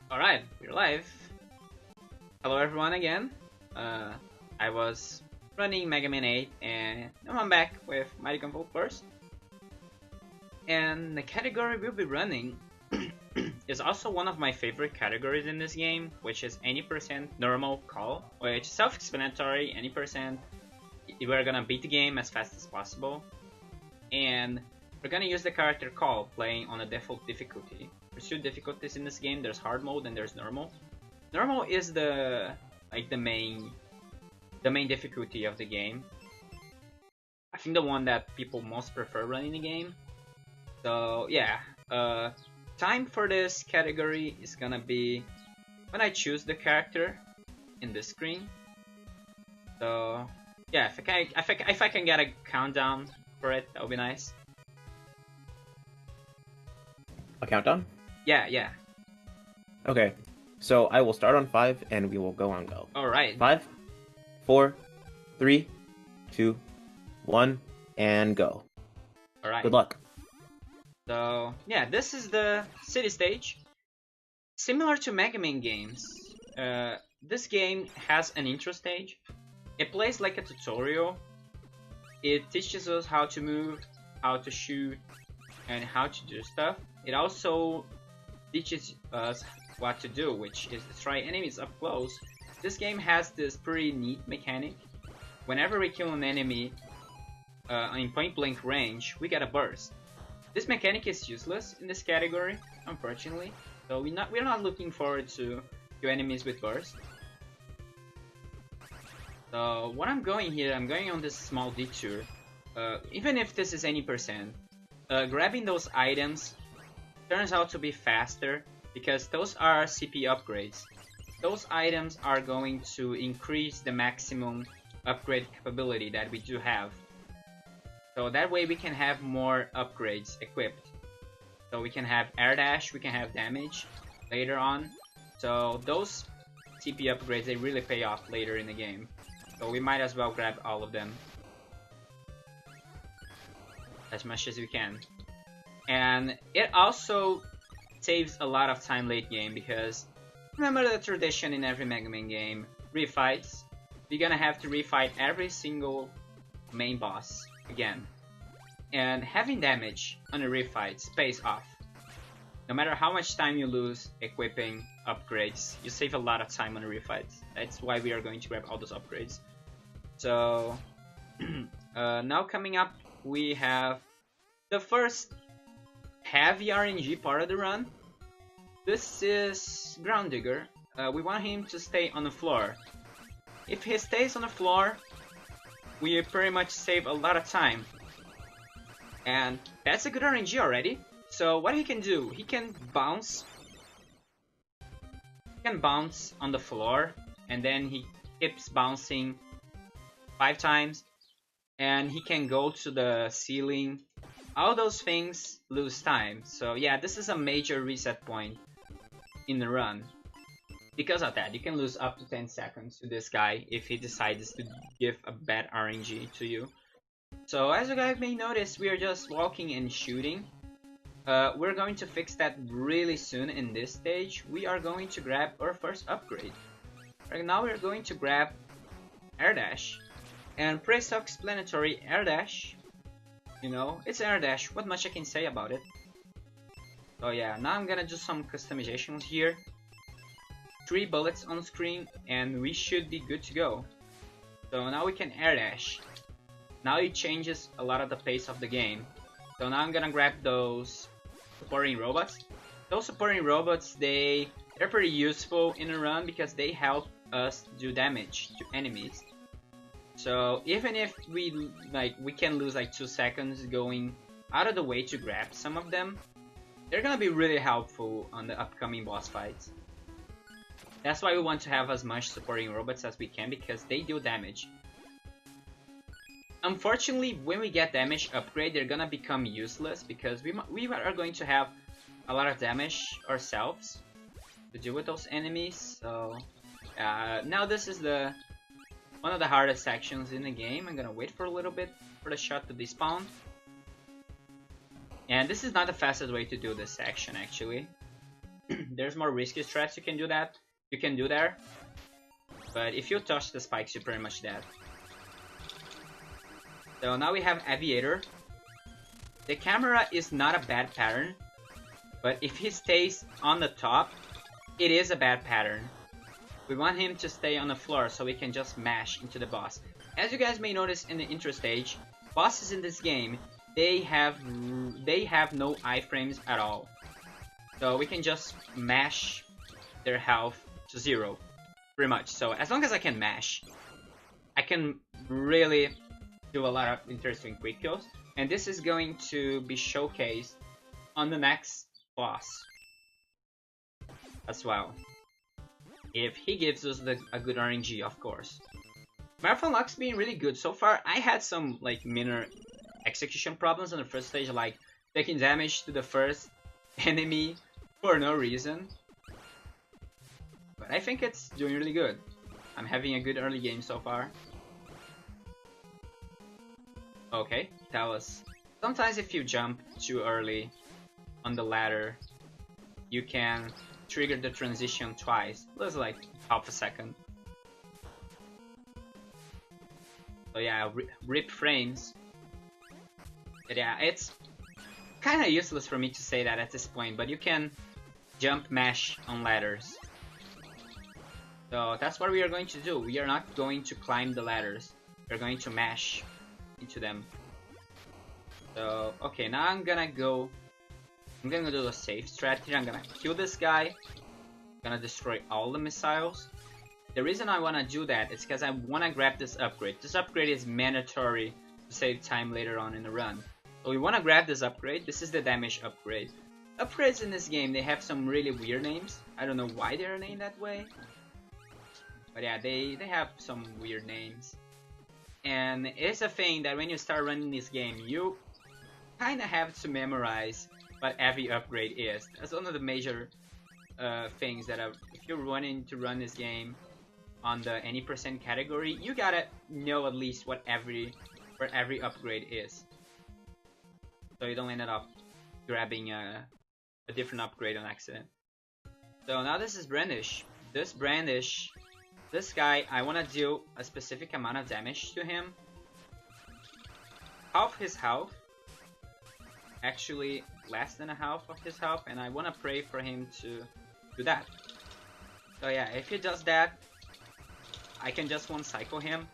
Alright, we're live. Hello everyone again. I was running Mega Man 8 and now I'm back with Mighty Gunvolt first. And the category we'll be running is also one of my favorite categories in this game, which is any percent normal call, which is self-explanatory, any percent. We're gonna beat the game as fast as possible. And we're gonna use the character call playing on a default difficulty. There's two difficulties in this game. There's hard mode and there's normal. Normal is the main difficulty of the game. I think the one that people most prefer running the game. So yeah, time for this category is gonna be when I choose the character in the screen. So yeah, if I can get a countdown for it, that would be nice. A countdown? Yeah. Okay, so I will start on 5 and we will go on go. Alright. 5, 4, 3, 2, 1, and go. Alright. Good luck. So yeah, this is the city stage. Similar to Mega Man games, this game has an intro stage. It plays like a tutorial. It teaches us how to move, how to shoot, and how to do stuff. It also teaches us what to do, which is to try enemies up close. This game has this pretty neat mechanic. Whenever we kill an enemy in point blank range, we get a burst. This mechanic is useless in this category, unfortunately. So we're not looking forward to enemies with burst. So what I'm going here, I'm going on this small detour. Even if this is any percent, grabbing those items turns out to be faster because those are CP upgrades. Those items are going to increase the maximum upgrade capability that we do have. So that way we can have more upgrades equipped. So we can have air dash, we can have damage later on. So those CP upgrades, they really pay off later in the game. So we might as well grab all of them as much as we can. And it also saves a lot of time late game because remember the tradition in every Mega Man game, refights. You're gonna have to refight every single main boss again. And having damage on a refight pays off. No matter how much time you lose equipping upgrades, you save a lot of time on a refight. That's why we are going to grab all those upgrades. So now coming up, we have the first heavy RNG part of the run. This is Ground Digger. We want him to stay on the floor. If he stays on the floor, we pretty much save a lot of time. And that's a good RNG already. So what he can do, he can bounce. He can bounce on the floor, and then he keeps bouncing 5 times. And he can go to the ceiling. All those things lose time. So yeah, this is a major reset point in the run. Because of that, you can lose up to 10 seconds to this guy if he decides to give a bad RNG to you. So as you guys may notice, we are just walking and shooting. We're going to fix that really soon in this stage. We are going to grab our first upgrade. Right now we're going to grab Air Dash. And pretty self-explanatory, Air Dash. You know, it's Air Dash, what much I can say about it. So yeah, now I'm gonna do some customizations here. 3 bullets on screen and we should be good to go. So now we can Air Dash. Now it changes a lot of the pace of the game. So now I'm gonna grab those supporting robots. Those supporting robots, they're pretty useful in a run because they help us do damage to enemies. So even if we can lose like 2 seconds going out of the way to grab some of them, they're gonna be really helpful on the upcoming boss fights. That's why we want to have as much supporting robots as we can because they deal damage. Unfortunately, when we get damage upgrade, they're gonna become useless because we are going to have a lot of damage ourselves to deal with those enemies. So now this is one of the hardest sections in the game. I'm gonna wait for a little bit for the shot to despawn. And this is not the fastest way to do this section actually. there's more risky strats you can do that. You can do there. But if you touch the spikes, you're pretty much dead. So now we have Aviator. The camera is not a bad pattern, but if he stays on the top, it is a bad pattern. We want him to stay on the floor so we can just mash into the boss. As you guys may notice in the intro stage, bosses in this game, they have no iframes at all. So we can just mash their health to 0, pretty much. So as long as I can mash, I can really do a lot of interesting quick kills. And this is going to be showcased on the next boss as well. If he gives us a good RNG, of course. Marathon luck's been really good so far. I had some like minor execution problems on the first stage, like taking damage to the first enemy for no reason. But I think it's doing really good. I'm having a good early game so far. Okay, that was... Sometimes if you jump too early on the ladder, you can trigger the transition twice. It was like half a second. So yeah, rip frames. But yeah, it's kind of useless for me to say that at this point, but you can jump mash on ladders. So that's what we are going to do. We are not going to climb the ladders. We're going to mash into them. So okay, now I'm gonna do a safe strategy. I'm gonna kill this guy. I'm gonna destroy all the missiles. The reason I wanna do that is because I wanna grab this upgrade. This upgrade is mandatory to save time later on in the run. So we wanna grab this upgrade. This is the damage upgrade. Upgrades in this game, they have some really weird names. I don't know why they're named that way. But yeah, they have some weird names. And it's a thing that when you start running this game, you kind of have to memorize what every upgrade is. That's one of the major things that if you're wanting to run this game on the any percent category, you gotta know at least what every upgrade is, so you don't end up grabbing a different upgrade on accident. So now this is Brandish. This guy, I want to do a specific amount of damage to him. Half his health. Actually, less than a half of his health, and I want to pray for him to do that. So yeah, if he does that, I can just one-cycle him.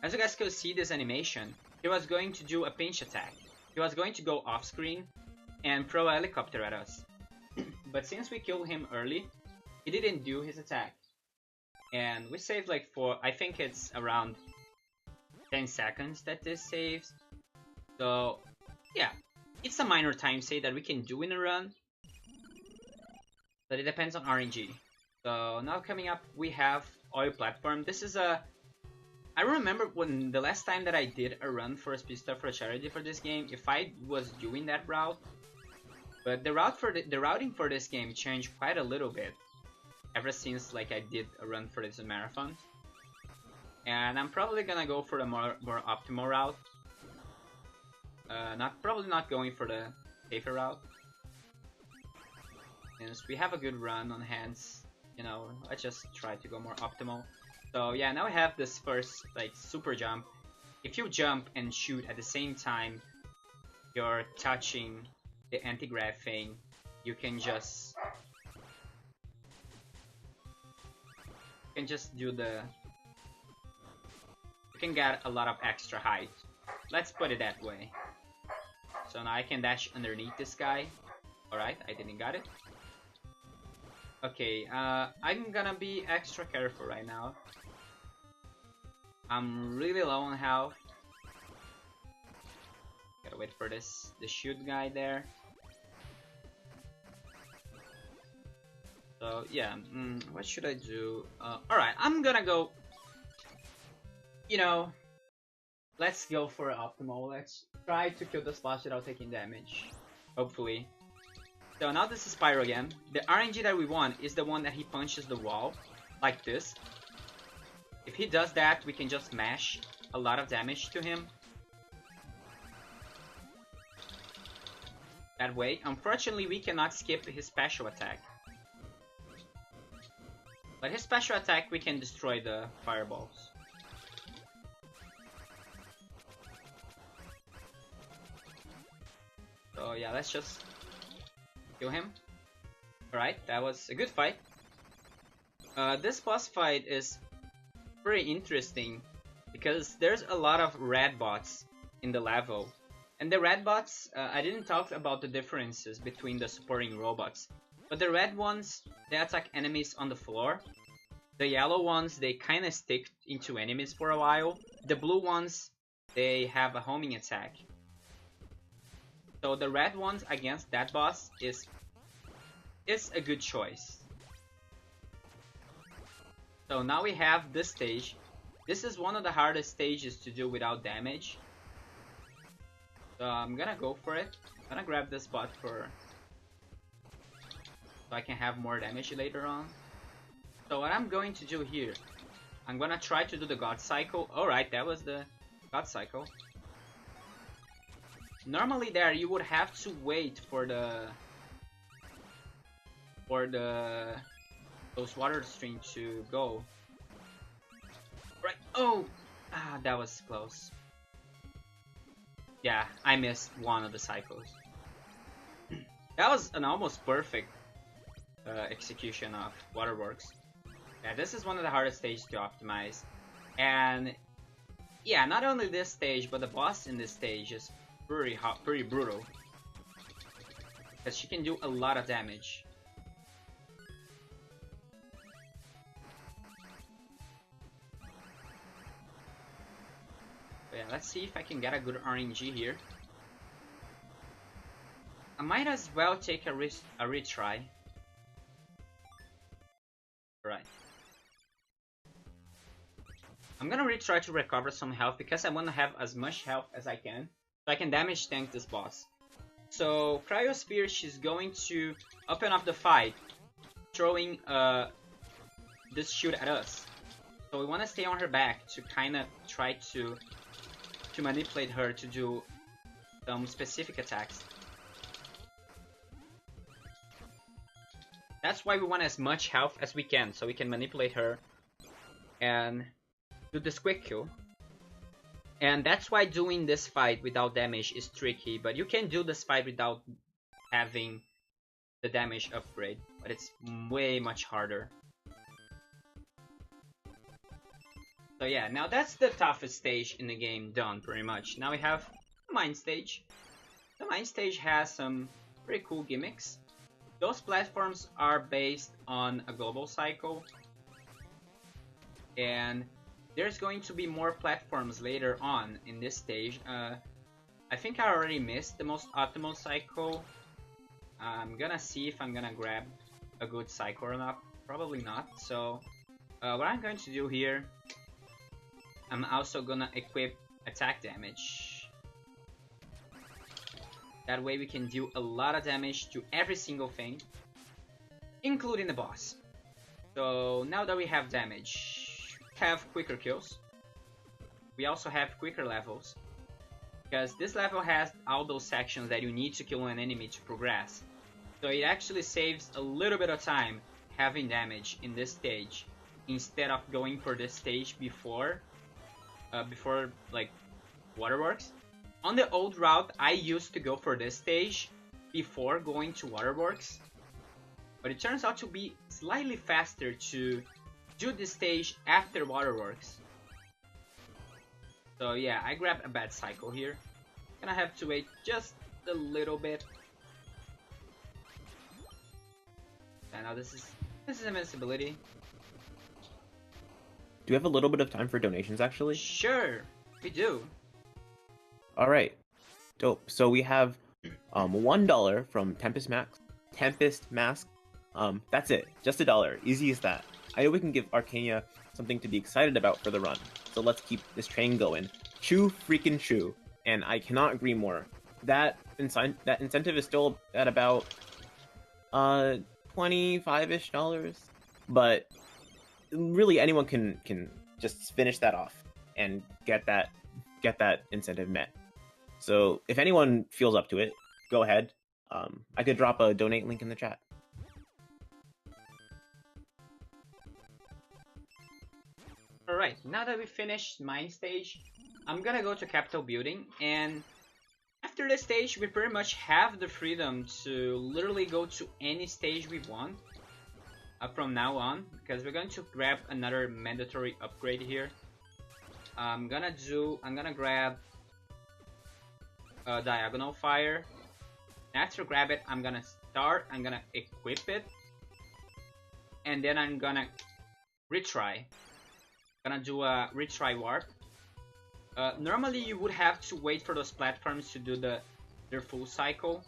As you guys could see this animation, he was going to do a pinch attack. He was going to go off-screen and throw a helicopter at us. But since we killed him early, he didn't do his attack. And we saved like I think it's around 10 seconds that this saves. So yeah, it's a minor time save that we can do in a run, but it depends on RNG. So now coming up, we have Oil Platform. This is I remember when the last time that I did a run for a Speed Star for a charity for this game, if I was doing that route, but the routing for this game changed quite a little bit ever since like I did a run for this marathon, and I'm probably gonna go for the more optimal route. Probably not going for the safer route, since we have a good run on hands. You know, let's just try to go more optimal. So yeah, now we have this first like super jump. If you jump and shoot at the same time you're touching the anti-grav thing, you can just do the... You can get a lot of extra height. Let's put it that way. So now I can dash underneath this guy. Alright, I didn't got it. Okay, I'm gonna be extra careful right now. I'm really low on health. Gotta wait for the shoot guy there. So yeah, what should I do? Alright, I'm gonna go... You know, let's go for optimal. Let's try to kill the boss without taking damage. Hopefully. So now this is Pyro again. The RNG that we want is the one that he punches the wall, like this. If he does that, we can just mash a lot of damage to him. That way. Unfortunately, we cannot skip his special attack. But his special attack, we can destroy the fireballs. So yeah, let's just kill him. Alright, that was a good fight. This boss fight is pretty interesting because there's a lot of red bots in the level. And the red bots, I didn't talk about the differences between the supporting robots. But the red ones, they attack enemies on the floor. The yellow ones, they kinda stick into enemies for a while. The blue ones, they have a homing attack. So the red ones against that boss is a good choice. So now we have this stage. This is one of the hardest stages to do without damage. So I'm gonna go for it. I'm gonna grab this bot so I can have more damage later on. So what I'm going to do here, I'm gonna try to do the God Cycle. Alright, that was the God Cycle. Normally there you would have to wait for those water streams to go. Right. Oh! Ah, that was close. Yeah, I missed one of the cycles. That was an almost perfect execution of Waterworks. Yeah, this is one of the hardest stages to optimize. And yeah, not only this stage, but the boss in this stage is pretty brutal. Because she can do a lot of damage. But yeah, let's see if I can get a good RNG here. I might as well take a retry. Right. I'm gonna retry to recover some health because I want to have as much health as I can, so I can damage tank this boss. So Cryosphere, she's going to open up the fight, throwing this shield at us. So we want to stay on her back to kind of try to manipulate her to do some specific attacks. That's why we want as much health as we can, so we can manipulate her and do this quick kill. And that's why doing this fight without damage is tricky, but you can do this fight without having the damage upgrade, but it's way much harder. So yeah, now that's the toughest stage in the game done, pretty much. Now we have the mine stage. The mine stage has some pretty cool gimmicks. Those platforms are based on a global cycle, and there's going to be more platforms later on in this stage. I think I already missed the most optimal cycle. I'm gonna see if I'm gonna grab a good cycle or not. Probably not. So what I'm going to do here, I'm also gonna equip attack damage. That way we can do a lot of damage to every single thing, including the boss. So now that we have damage, we have quicker kills. We also have quicker levels, because this level has all those sections that you need to kill an enemy to progress. So it actually saves a little bit of time having damage in this stage, instead of going for this stage before like Waterworks. On the old route, I used to go for this stage before going to Waterworks, but it turns out to be slightly faster to do this stage after Waterworks. So yeah, I grabbed a bad cycle here. Gonna have to wait just a little bit. And now this is invincibility. Do we have a little bit of time for donations, actually? Sure, we do. All right, dope. So we have $1 from Tempest Mask. That's it, just $1. Easy as that. I know we can give Arcania something to be excited about for the run, so let's keep this train going. Chew freaking chew, and I cannot agree more. That incentive is still at about $25-ish, but really anyone can just finish that off and get that incentive met. So if anyone feels up to it, go ahead. I could drop a donate link in the chat. Alright, now that we finished mine stage, I'm gonna go to capital building, and after this stage we pretty much have the freedom to literally go to any stage we want from now on, because we're going to grab another mandatory upgrade here. I'm gonna grab diagonal fire. After grab it, I'm gonna equip it, and then I'm gonna retry. Gonna do a retry warp. Normally you would have to wait for those platforms to do their full cycle,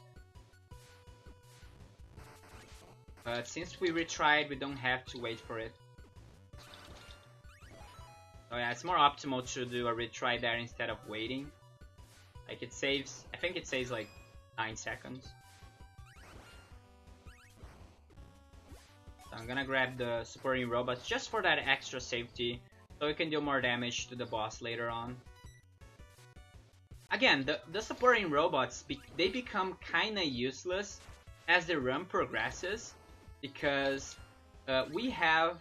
but since we retried, we don't have to wait for it. So yeah, it's more optimal to do a retry there instead of waiting. Like it saves, I think it saves like 9 seconds. So I'm gonna grab the supporting robots just for that extra safety, so we can do more damage to the boss later on. Again, the supporting robots, they become kinda useless as the run progresses, because we have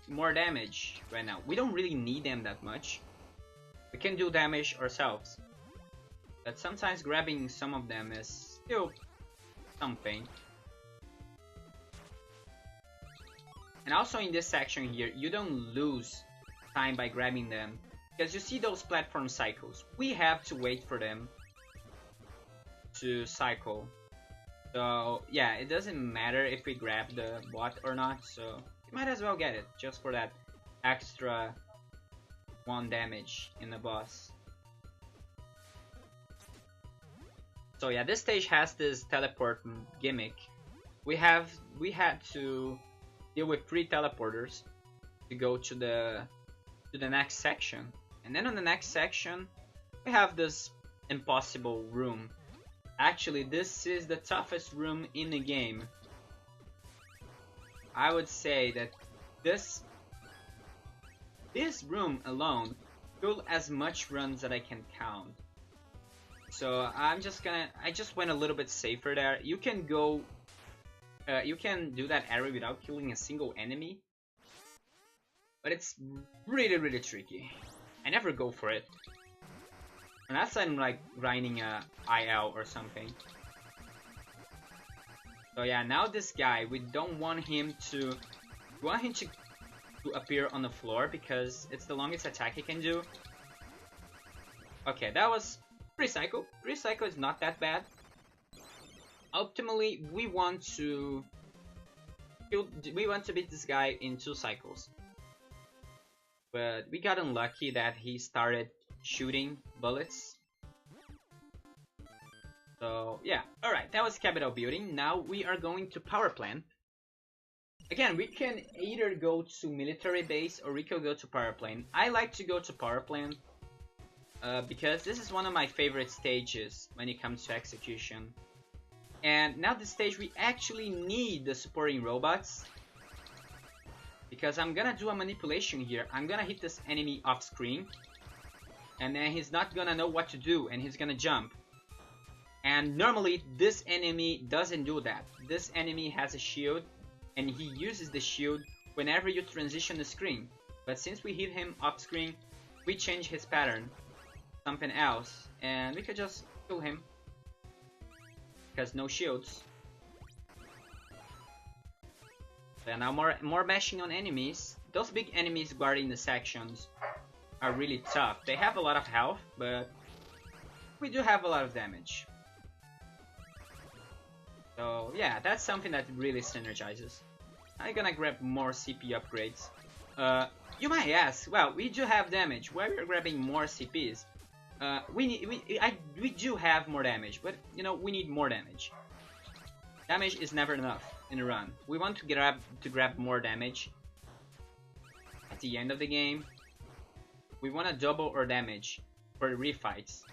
more damage right now. We don't really need them that much. We can do damage ourselves, but sometimes grabbing some of them is still something. And also in this section here, you don't lose time by grabbing them, because you see those platform cycles. We have to wait for them to cycle. So yeah, it doesn't matter if we grab the bot or not, so you might as well get it, just for that extra 1 damage in the boss. So yeah, this stage has this teleport gimmick. We had to deal with 3 teleporters to go to the next section, and then on the next section we have this impossible room. Actually, this is the toughest room in the game. I would say that this room alone filled as much runs that I can count. So I just went a little bit safer there. You can go, you can do that area without killing a single enemy, but it's really tricky. I never go for it, unless I'm like grinding a IL or something. So yeah, now this guy, we don't want him to, appear on the floor, because it's the longest attack he can do. Okay, that was recycle. Recycle is not that bad. Optimally, we want to beat this guy in 2 cycles. But we got unlucky that he started shooting bullets. So yeah, alright, that was capital building. Now we are going to power plant. Again, we can either go to military base or we can go to power plant. I like to go to power plant because this is one of my favorite stages when it comes to execution. And now this stage we actually need the supporting robots, because I'm gonna do a manipulation here. I'm gonna hit this enemy off screen, and then he's not gonna know what to do, and he's gonna jump. And normally this enemy doesn't do that. This enemy has a shield, and he uses the shield whenever you transition the screen. But since we hit him off screen, we change his pattern, something else, and we could just kill him, because no shields. So now more mashing on enemies. Those big enemies guarding the sections are really tough. They have a lot of health, but we do have a lot of damage. So yeah, that's something that really synergizes. I'm gonna grab more CP upgrades. You might ask, well, we do have damage. Why are we grabbing more CPs? We do have more damage, but you know, we need more damage. Damage is never enough in a run. We want to grab more damage at the end of the game. We want to double our damage for refights,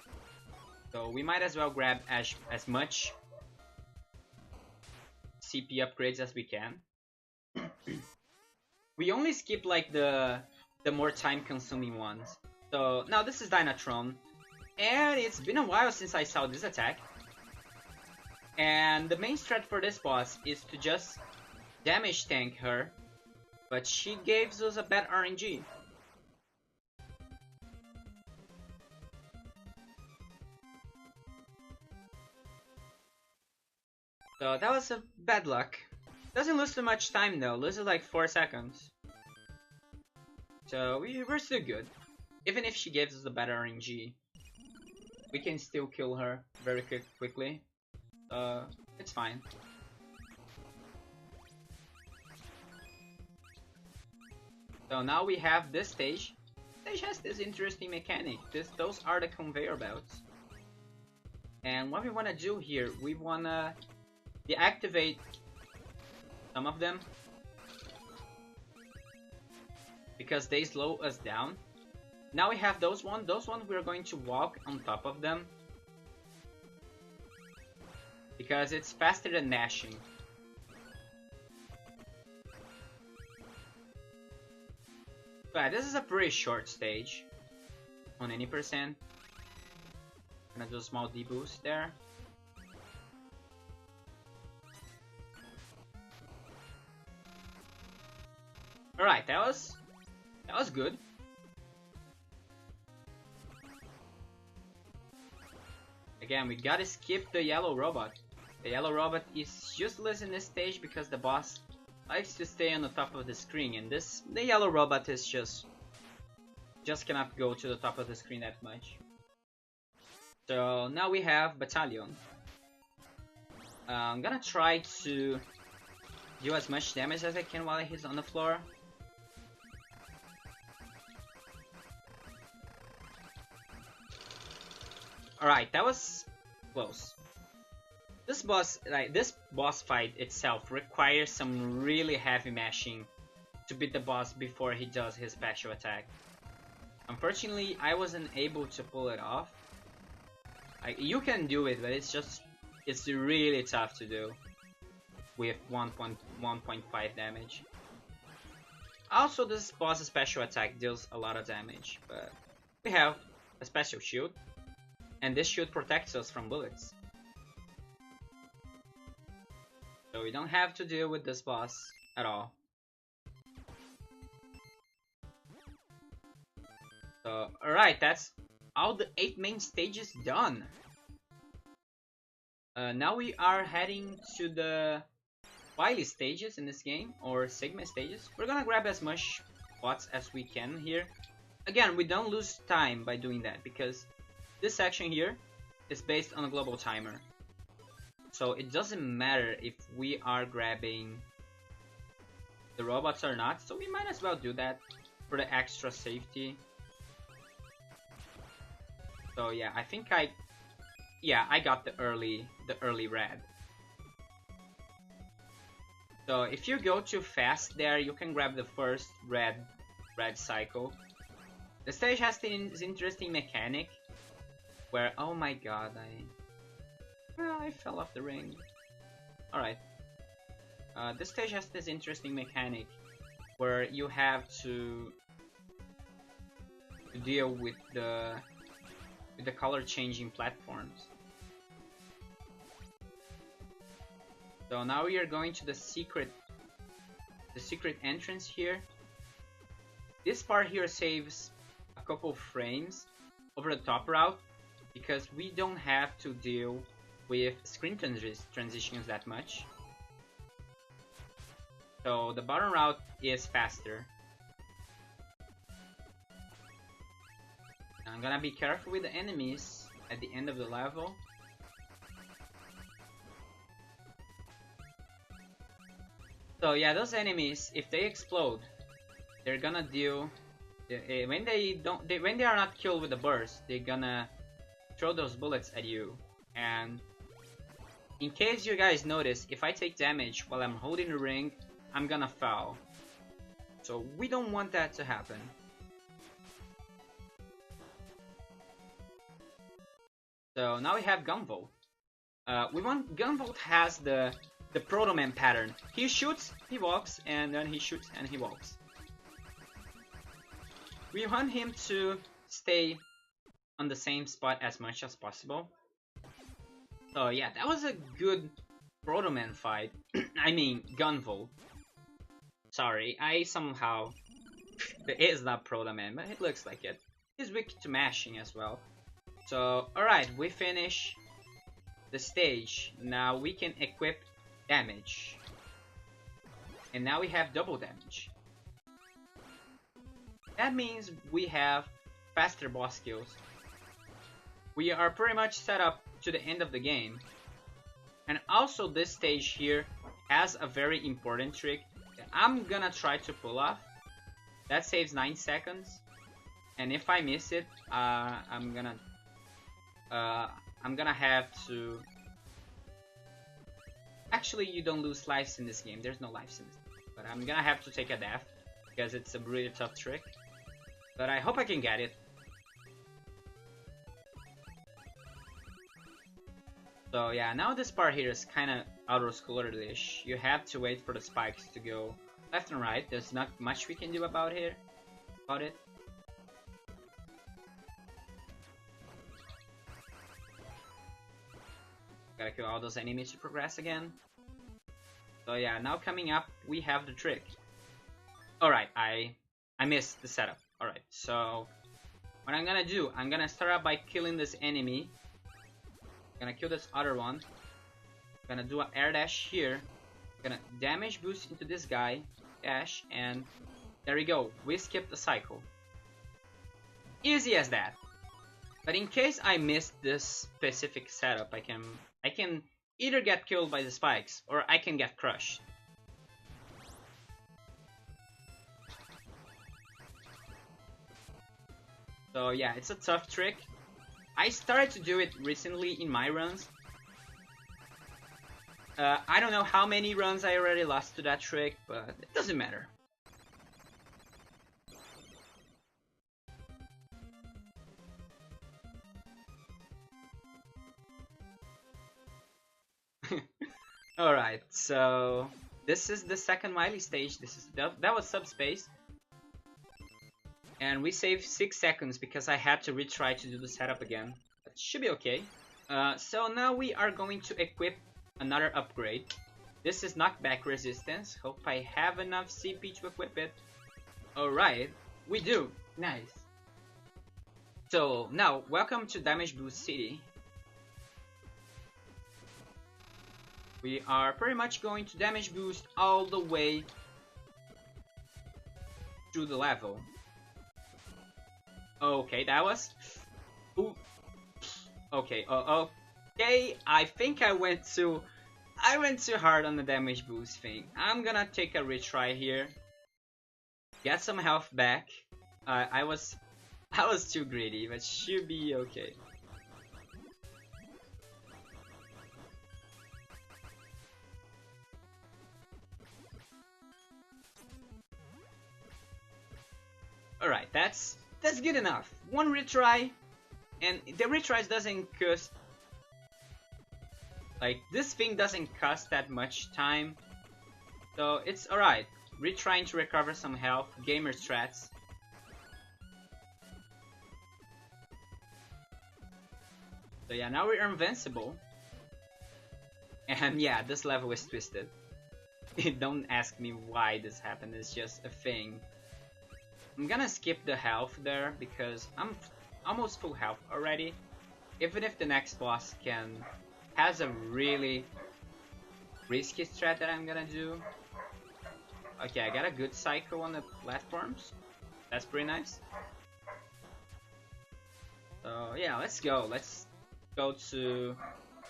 so we might as well grab as much CP upgrades as we can. We only skip like the more time consuming ones. So now this is Dynatron, and it's been a while since I saw this attack. And the main strat for this boss is to just damage tank her, but she gives us a bad RNG. So that was a bad luck. Doesn't lose too much time though, loses like 4 seconds. So we're still good. Even if she gives us a better RNG, we can still kill her very quickly. It's fine. So now we have this stage. Stage has this interesting mechanic. Those are the conveyor belts. And what we want to do here, we want to deactivate some of them because they slow us down. Now we have those ones we're going to walk on top of them because it's faster than mashing. But this is a pretty short stage on any percent. Gonna do a small deboost there. Alright, that was good. Again, we gotta skip the yellow robot. The yellow robot is useless in this stage because the boss likes to stay on the top of the screen, and the yellow robot is just cannot go to the top of the screen that much. So now we have Battalion. I'm gonna try to do as much damage as I can while he's on the floor. Alright, that was close. This boss fight itself requires some really heavy mashing to beat the boss before he does his special attack. Unfortunately, I wasn't able to pull it off. You can do it, but it's really tough to do with 1.5 damage. Also, this boss's special attack deals a lot of damage, but we have a special shield, and this shield protects us from bullets. So we don't have to deal with this boss at all. So, alright, that's all the 8 main stages done. Now we are heading to the Wily stages in this game, or Sigma stages. We're gonna grab as much pots as we can here. Again, we don't lose time by doing that, because this section here is based on a global timer. So it doesn't matter if we are grabbing the robots or not, so we might as well do that for the extra safety. So yeah, I think I got the early red. So if you go too fast there, you can grab the first red cycle. The stage has this interesting mechanic where, oh my god, I fell off the ring. Alright. This stage has this interesting mechanic where you have to deal with the color changing platforms. So now we are going to the secret entrance here. This part here saves a couple frames over the top route because we don't have to deal with screen transitions that much. So the bottom route is faster. I'm gonna be careful with the enemies at the end of the level. So yeah, those enemies, if they explode, they're gonna deal. When they are not killed with a burst, they're gonna throw those bullets at you. And in case you guys notice, if I take damage while I'm holding the ring, I'm gonna fall. So we don't want that to happen. So now we have Gunvolt. Gunvolt has the Proto Man pattern. He shoots, he walks, and then he shoots and he walks. We want him to stay on the same spot as much as possible. So yeah, that was a good Proto Man fight. I mean, Gunvolt. Sorry, I somehow... It is not Proto Man, but it looks like it. He's weak to mashing as well. So, alright, we finish the stage. Now we can equip damage. And now we have double damage. That means we have faster boss kills. We are pretty much set up to the end of the game. And also this stage here has a very important trick that I'm gonna try to pull off. That saves 9 seconds. And if I miss it, I'm gonna have to... Actually, you don't lose lives in this game. There's no lives in this game. But I'm gonna have to take a death because it's a really tough trick. But I hope I can get it. So yeah, now this part here is kinda auto-scroller-ish. You have to wait for the spikes to go left and right. There's not much we can do about it. Gotta kill all those enemies to progress again. So yeah, now coming up, we have the trick. Alright, I missed the setup. Alright, so what I'm gonna do, I'm gonna start out by killing this enemy. Gonna kill this other one. Gonna do an air dash here. Gonna damage boost into this guy. Dash, and there we go. We skipped the cycle. Easy as that. But in case I missed this specific setup, I can either get killed by the spikes or I can get crushed. So yeah, it's a tough trick. I started to do it recently in my runs. I don't know how many runs I already lost to that trick, but it doesn't matter. Alright, so this is the second Wily stage. That was subspace. And we saved 6 seconds because I had to retry to do the setup again. But it should be okay. So now we are going to equip another upgrade. This is knockback resistance. Hope I have enough CP to equip it. Alright, we do. Nice. So now, welcome to Damage Boost City. We are pretty much going to damage boost all the way through the level. Okay, that was... Ooh. Okay, okay, I think I went too hard on the damage boost thing. I'm gonna take a retry here. Get some health back. I was too greedy, but should be okay. Alright, that's good enough. One retry, and the retries doesn't cost... Like, this thing doesn't cost that much time. So, it's alright. Retrying to recover some health, gamer strats. So yeah, now we're invincible. And yeah, this level is twisted. Don't ask me why this happened, it's just a thing. I'm gonna skip the health there because I'm almost full health already. Even if the next boss has a really risky strat that I'm gonna do. Okay, I got a good cycle on the platforms. That's pretty nice. So yeah, let's go. Let's go to...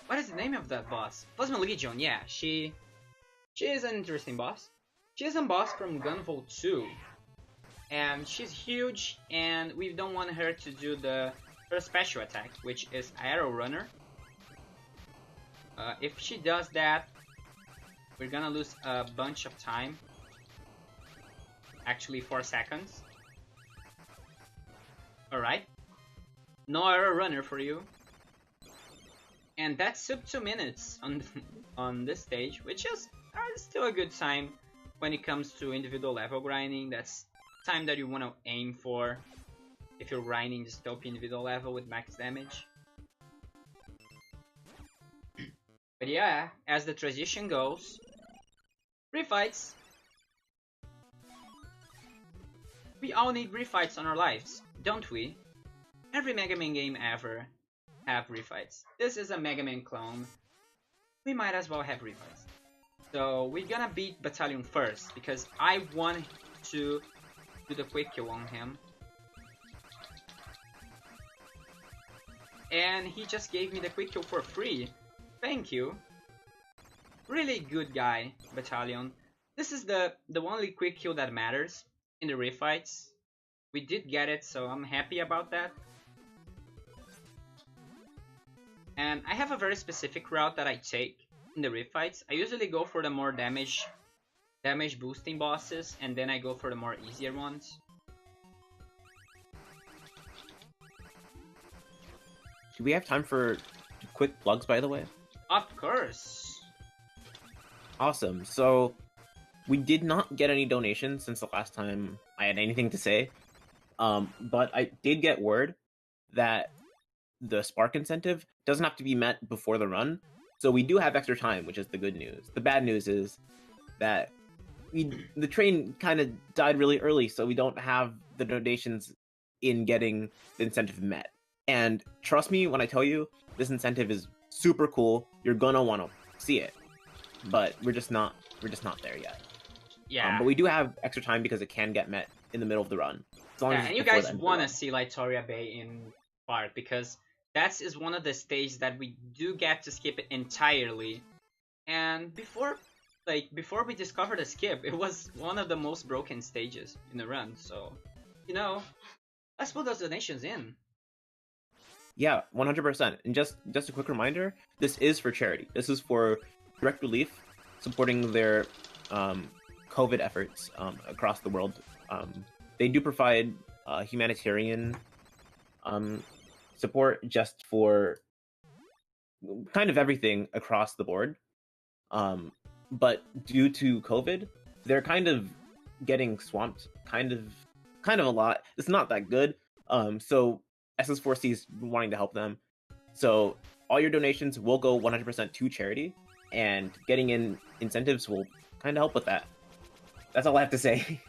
What is the name of that boss? Plasma Legion, yeah. She is an interesting boss. She is a boss from Gunvolt 2. And she's huge, and we don't want her to do her special attack, which is Arrow Runner. If she does that, we're gonna lose a bunch of time. Actually, 4 seconds. Alright. No Arrow Runner for you. And that's sub 2 minutes on this stage, which is still a good time when it comes to individual level grinding. That's time that you want to aim for if you're grinding Dystopia individual level with max damage. But yeah, as the transition goes, refights. We all need refights on our lives, don't we? Every Mega Man game ever have refights. This is a Mega Man clone. We might as well have refights. So we're gonna beat Battalion first because I want to do the quick kill on him. And he just gave me the quick kill for free. Thank you. Really good guy, Battalion. This is the only quick kill that matters in the refights. We did get it, so I'm happy about that. And I have a very specific route that I take in the refights. I usually go for the more damage boosting bosses, and then I go for the more easier ones. Do we have time for quick plugs, by the way? Of course. Awesome. So we did not get any donations since the last time I had anything to say. But I did get word that the Spark incentive doesn't have to be met before the run. So we do have extra time, which is the good news. The bad news is that the train kind of died really early, so we don't have the donations in getting the incentive met. And trust me when I tell you, this incentive is super cool. You're gonna want to see it, but we're just not there yet. Yeah. But we do have extra time because it can get met in the middle of the run. As long as and you guys want to see Litoria Bay in Spark because that is one of the stages that we do get to skip it entirely. And before we discovered the skip, it was one of the most broken stages in the run. So, you know, let's put those donations in. Yeah, 100%. And just a quick reminder, this is for charity. This is for Direct Relief, supporting their COVID efforts across the world. They do provide humanitarian support just for kind of everything across the board. But due to COVID, they're kind of getting swamped, kind of a lot. It's not that good. So SS4C is wanting to help them. So all your donations will go 100% to charity, and getting in incentives will kind of help with that. That's all I have to say.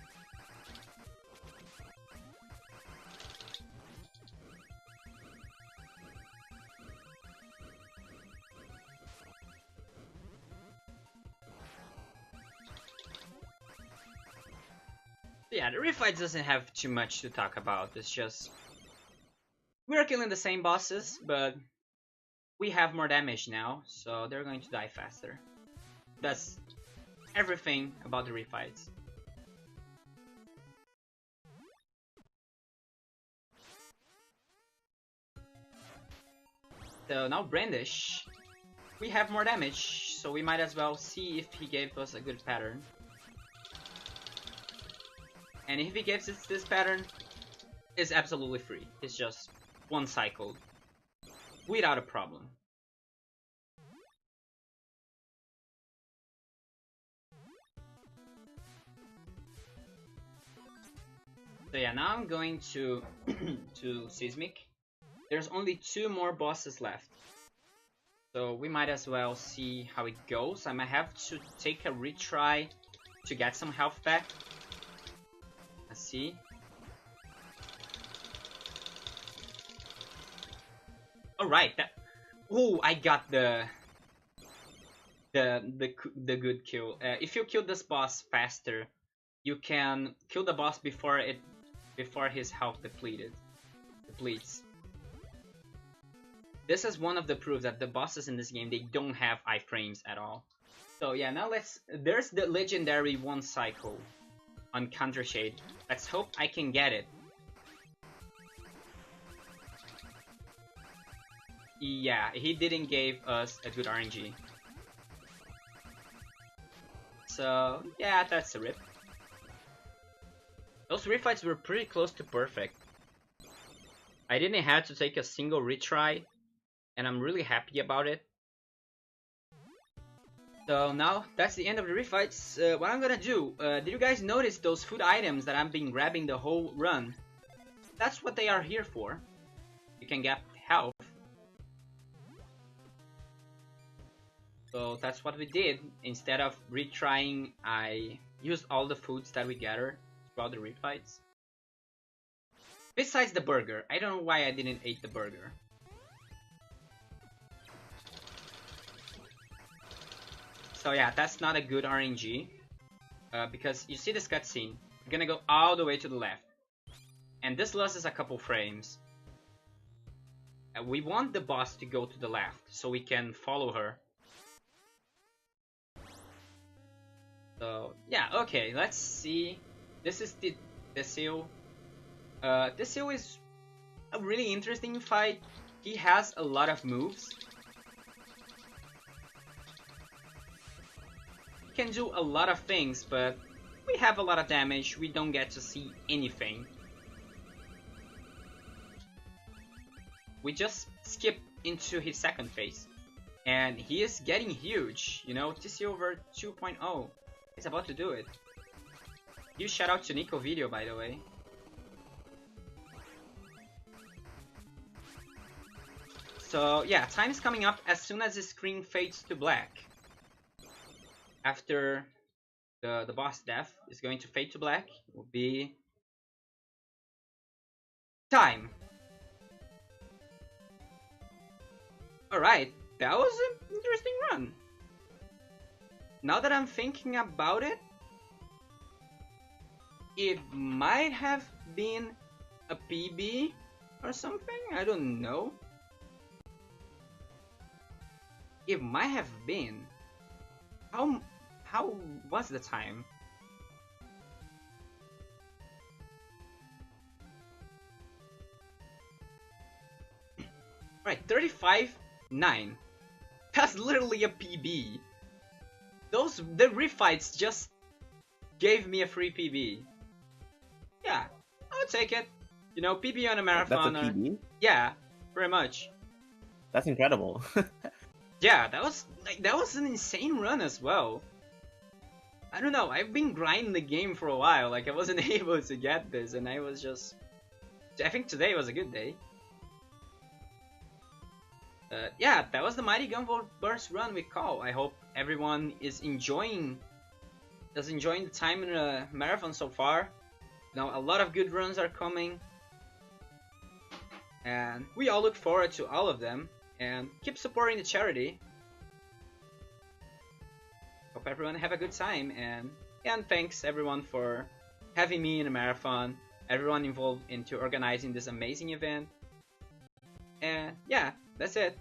Yeah, the refight doesn't have too much to talk about. It's just we're killing the same bosses, but we have more damage now, so they're going to die faster. That's everything about the refights. So now Brandish, we have more damage, so we might as well see if he gave us a good pattern. And if he gives us this pattern, it's absolutely free. It's just one cycle without a problem. So yeah, now I'm going to to Seismic. There's only 2 more bosses left, so we might as well see how it goes. I might have to take a retry to get some health back. Let's see. Alright, that. Oh, I got the good kill. If you kill this boss faster, you can kill the boss before his health depletes. This is one of the proofs that the bosses in this game, they don't have iframes at all. So yeah, now there's the legendary 1 cycle on Counter Shade. Let's hope I can get it. Yeah, he didn't give us a good RNG. So yeah, that's a rip. Those refights were pretty close to perfect. I didn't have to take a single retry, and I'm really happy about it. So now that's the end of the refights. What I'm gonna do, did you guys notice those food items that I've been grabbing the whole run? That's what they are here for. You can get health. So that's what we did. Instead of retrying, I used all the foods that we gathered throughout the refights. Besides the burger, I don't know why I didn't eat the burger. So yeah, that's not a good RNG. Because you see this cutscene, we're gonna go all the way to the left. And this loses a couple frames. We want the boss to go to the left, so we can follow her. So yeah, okay, let's see. This is the Seal. The Seal is a really interesting fight. He has a lot of moves. He can do a lot of things, but we have a lot of damage. We don't get to see anything. We just skip into his second phase. And he is getting huge, you know, TC over 2.0. He's about to do it. Huge shout out to Nico Video, by the way. So yeah, time is coming up as soon as the screen fades to black. After the boss death is going to fade to black, it will be time. Alright, that was an interesting run. Now that I'm thinking about it, it might have been a PB or something, I don't know. It might have been. How was the time? Right, 35.9. That's literally a PB. The refights just gave me a free PB. Yeah, I would take it. You know, PB on a marathon. That's a PB? Yeah, pretty much. That's incredible. Yeah, that was an insane run as well. I don't know, I've been grinding the game for a while, like I wasn't able to get this, and I think today was a good day. Yeah, that was the Mighty Gunvolt Burst run with Call. I hope everyone is enjoying the time in the marathon so far. Now, a lot of good runs are coming, and we all look forward to all of them, and keep supporting the charity. Hope everyone have a good time, and thanks everyone for having me in a marathon, everyone involved into organizing this amazing event. And yeah, that's it.